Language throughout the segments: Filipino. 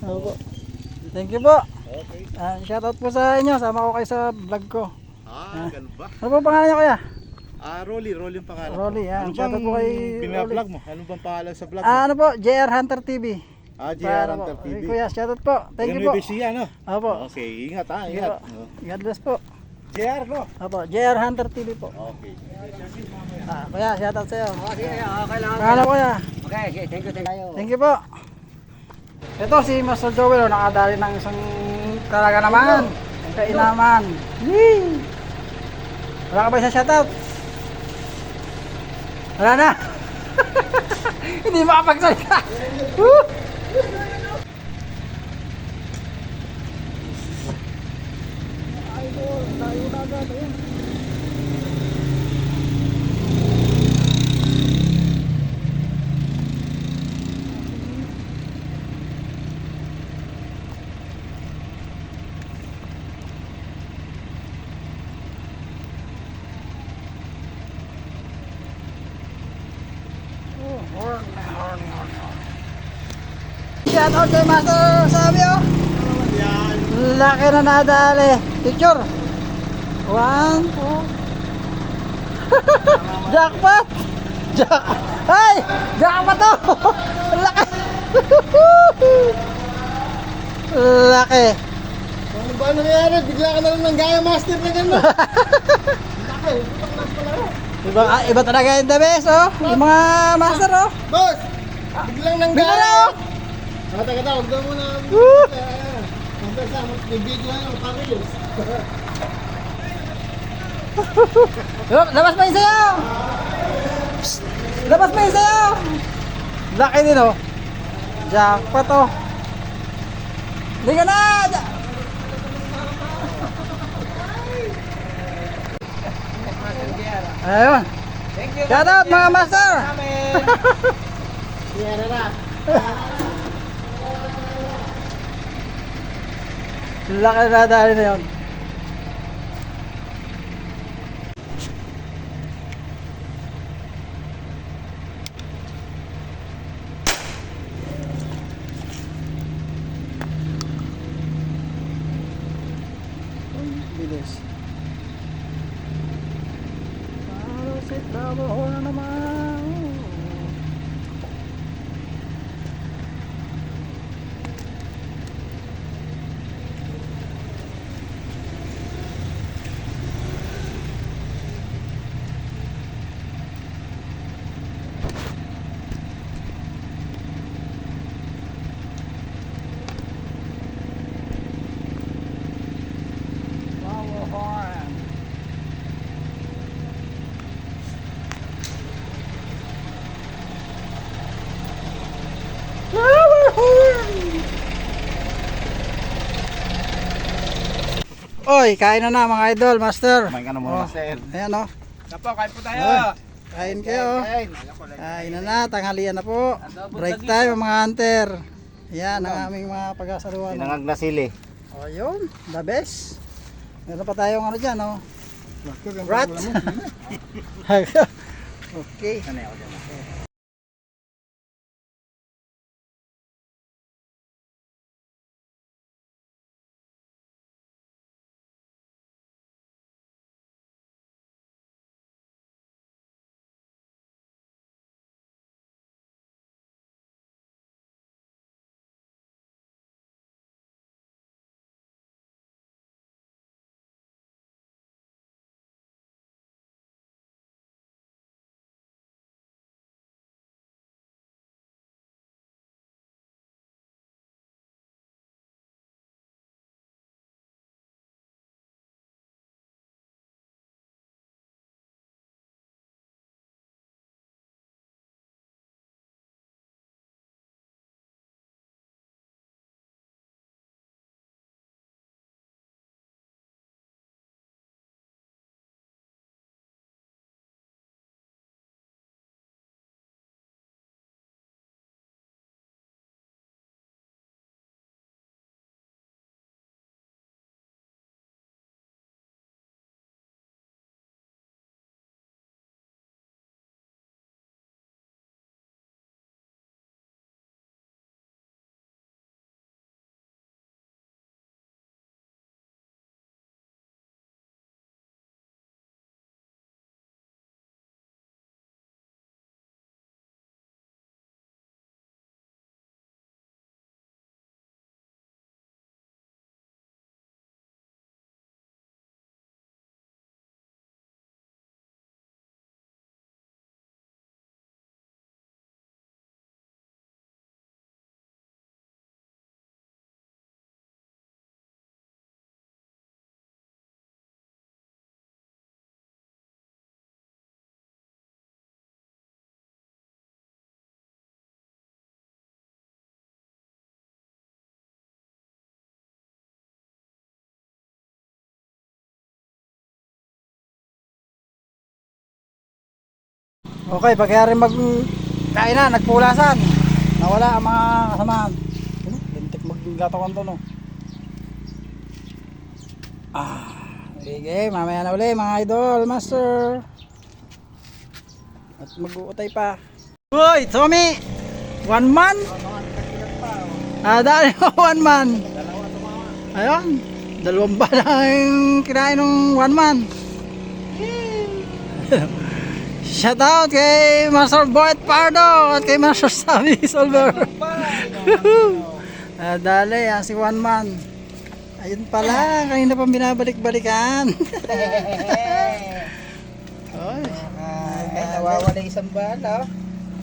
Opo. Thank you po. Okay. Shoutout po sa inyo. Sama ko kayo sa vlog ko. Ganun ba? Ano po pangalan niyo kuya? Rolly yung pangalan ko. Rolly, yan. Ano bang Shoutout po kay binablog mo? Ano bang pangalan sa vlog mo? Ano po? JR Hunter TV. JR Ano po? Hunter TV. Kuya, shoutout po. Thank you po. Siya, no? Opo. Okay, ingat ha, Sige ingat. po. God bless po. JR, no? Opo, JR Hunter TV po. Okay. Kuya, shoutout sa'yo. Sige, okay lang. Pangalan ko kuya. Okay, thank you. Thank you po. Ito si Master Joel, nakadali ng isang talaga naman. Ang kainaman. Yee! Wala ka ba isa shoutout? Wala na. Hindi makapagsalita. Woo! Idol, tayo na agad. Ayun. Shout out kay Master Sabi oh. Laki na nadali. Picture. 1, 2. Jackpot. Ay! Jackpot to. Laki. Laki. Ano ba nangyayari? Bigla ka na lang ng gaya master na gano'n. Iba talaga yung the best oh. Yung mga master oh. Boss! Biglang nang Bigla gaya. na oh. Taga, huwag daw muna. Hanggang sa mag-video na yung pangayos. Labas pa yung sayaw! Psst! Labas pa yung sayaw! Laki din oh. Jackpot oh. Hindi ka na! Ayun. Shout out mga master! Siyara na. Laki na dahil na yun. Bilis. Para sa trabaho na naman. Flower horn. Flower horn. Oy, kain na mga idol, master. Kumain ka na muna, master. Ayan oh. Napo, kain po tayo. Kain kayo. Kain na, tanghalian na po. Break time mga hunter. Yan ang aming mga pag-asaluhan. Sinangag na sili. O yun, the best. Meron pa tayong ano dyan, oh. Rat. Okay. Sanay ako dyan. Okay, pagkaya rin kain na, nagpulasan. Nawala ang mga kasamahan. Ano? Lintik maggatawan to, no? Sige, mamaya na uli mga idol, master. At mag-uutay pa. Uy, Tommy! 1 man? Dali mo 1 man. Ayun, 2 ba ang kinain ng 1 man. Shout out kay Master Boyd Pardo at kay Master Sammy Solver. Dali, si 1 man. Ayun pala, kanina pa binabalik-balikan. Oy. Ay, nawawala isang bala.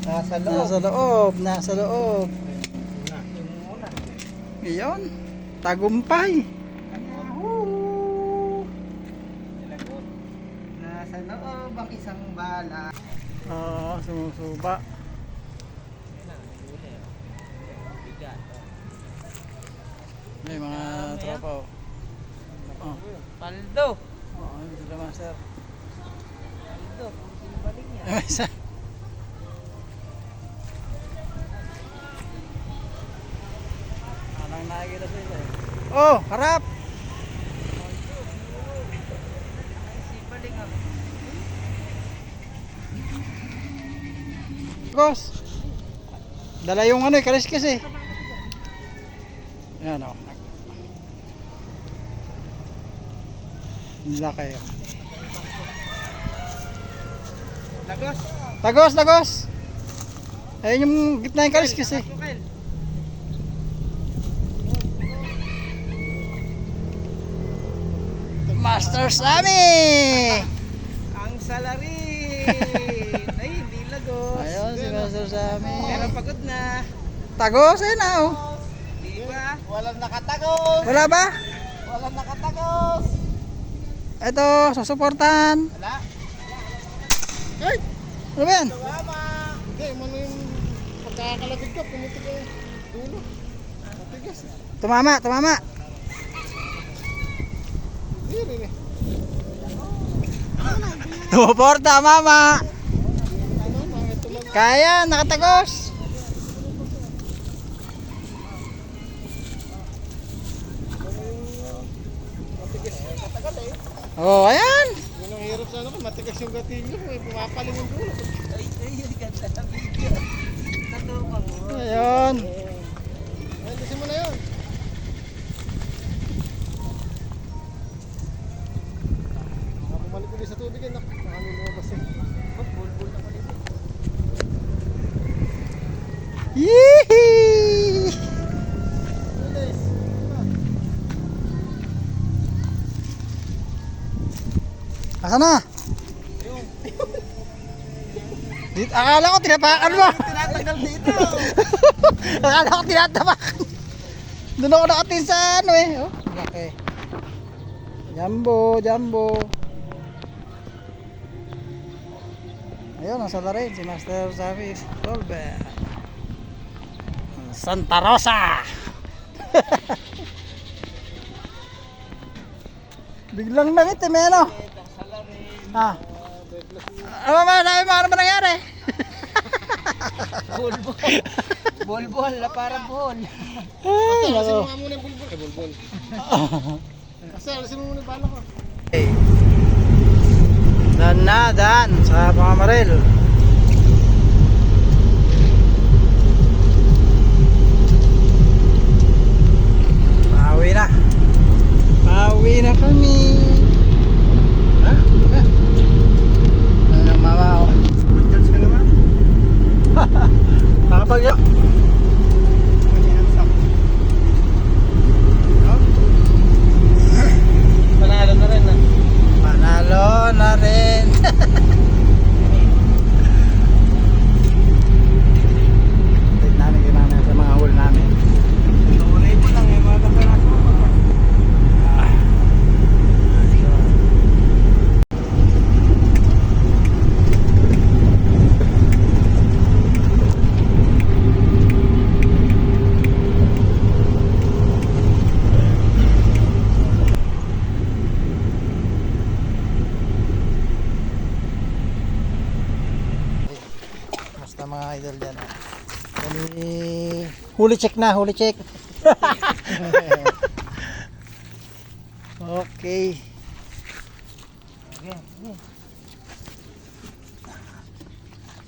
Nasa loob. Nasa loob, nasa loob. Iyon, tagumpay. Nasa loob ang isang bala. Oo, sumusuba. May mga tropa. Oh. Paldo. Oo, ito sila master. Paldo. Balik niya. May isa. Anong nakikita sa isa eh. Oh, harap! Boss. Dala yung ano eh, kaliskis eh. Yan o. Laki o. Lagos. Tagos, tagos! Ayun yung gitna yung kaliskis eh. Master Sammy! Ang salarin. Ay, hindi lagos. Ayun si Master Sammy. Pero pagod na. Tagos eh na o. Di ba? Walang nakatagos! Wala ba? Walang nakatagos! Ito, susuportahan. Wala? Ay! Ano ba yan? Tama! Hindi, mano yung pagkakalatid ka, pumutok yung dulo. Matigas. Tumama, tumama. Hindi rin eh. Tumuporta, mama. Ano, mga tumag... Kaya, nakatagos. Matigas. Matagal eh. Oh, ayan. Yun ang hirap sa ano ko, matigas yung gatilyo ko eh. Pumapaling yung dulo. Ay, ganda na video. Totoo ka mo. Ayun. Ay, lisin mo na yun. Baka bumalik ulit sa tubig eh. Baka may lumabas eh. Bulbul na ulit. Yee! Guys, Asa na? Dito, akala ko tinapakan mo. tinatagal dito. Akala ko tinatapakan. Doon ako nakatin sa ano eh. Oh, laki. Jumbo, jumbo. Ayun, nasa na rin si Master Sammy Solver. Santa Rosa. Biglang nangitim eh, no? Ah. Ano ba, sabi mo, ano ba nangyari? Bulbul. Bulbul na para buhol. Ay, Alisin nako. mo nga muna yung bulbul. Eh, bulbul. Kasi alisin mo muna yung bala ko. Dan na, dan sa Pangamaril. Pauwi na. Pauwi na kami. Ha? Ano ang mama ko? Magkals ka naman. Nakapagyo. Panalo na rin ah. Panalo na rin. huli check na, huli check. Okay.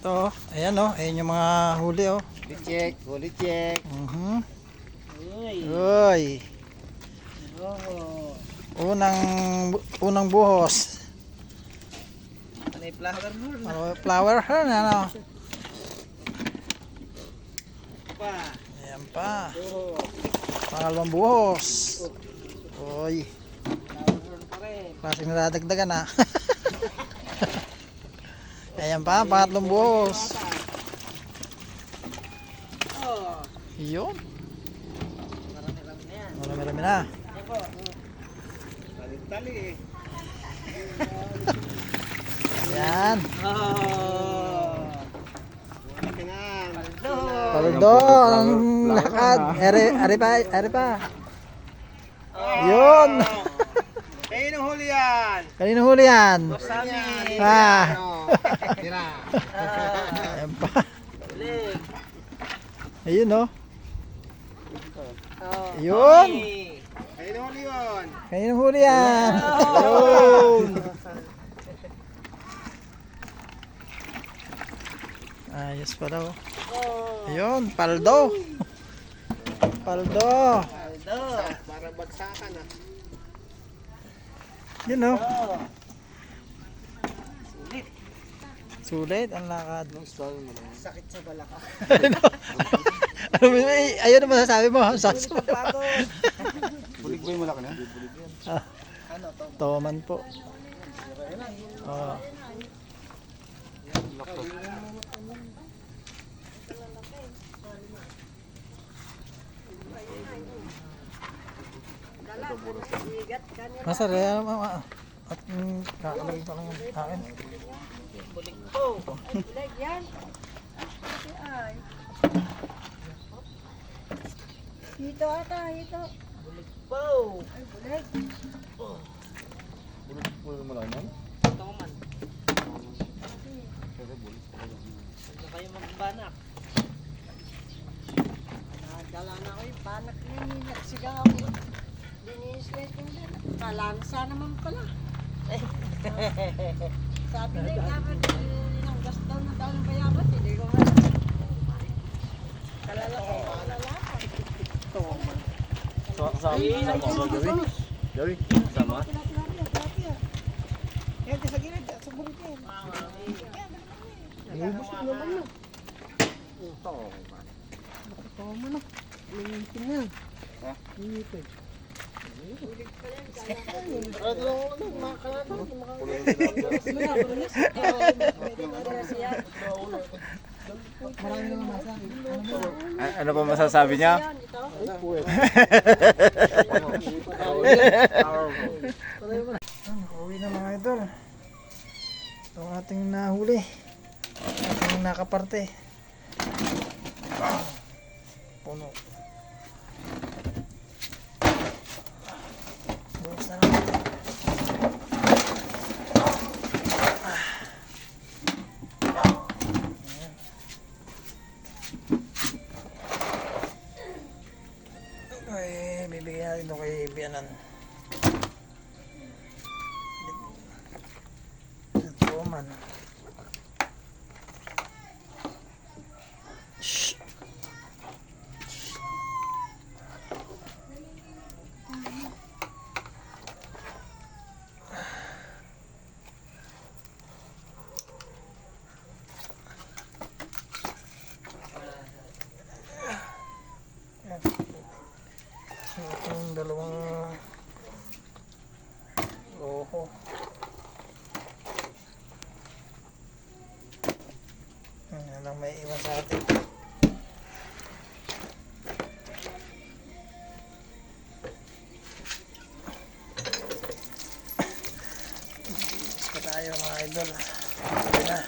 Ito, ayan oh, ayan yung mga huli oh. Huli check. Uy. Unang buhos. Ano yung flower mo? Flower horn, ano? Pa. Ayan pa. Pangalawang buhos. Uy. Flower pa rin. Klaseng nadadagdagan ah. Ayan pa, pangatlong buhos. Oh. Yun. Marami-rami na yan. Marami-rami na. Tali. Ayan. Oh. Tingnan. Paldo, ang lakad. Ere pa. Yun. Kayo nung huli yan. Kanino huli yan? Masami. Ah. Tira. Ayan pa. Uling. Ayun oh. Oh. Yun. Kayo nung huli yun. Kanino huli yan? Yun. Ayos pa daw. Ayun, paldo. Paldo. Aldo. Para bagsakan ah. Yun oh. Oh. Sulit. Sulit ang lakad. Sakit sa balaka. Ano ba ayun ang masasabi mo? Sakso. Pagod. Bulig ba yung malaki na? Ano to? Toman po. Oh. Masar ya mama. At kakalagay pa lang yung akin. Bulik po. Hito ata, hito. Bulik po. Ay, bulag. Bulig mo lang yan? Ito man. Huwag na kayo magbanak. Nadala na ko yung panak niya, nagsigaw. Linis-lis ko siya. Kalansa naman pala. Sabi niya, dapat ilang gasto na daw ng bayabat. Hindi ko man. Kalalaki, kalalaki. Gawi, sama. Yan, sa gilid, sa bulit yan. Ubus ko naman na. Ito mo na. Linisin na. Linisin. Ano pa masasabi niya? Uwi na mga idol. Ito ang ating nahuli. Ating nakaparte. Puno. Bukas na lang. Ay, bibigyan natin ito kay Bianan. Ito man. Shh. Itong dalawang roho. Yan lang may iwan sa atin. Tapos pa tayo mga idol. Sabi na.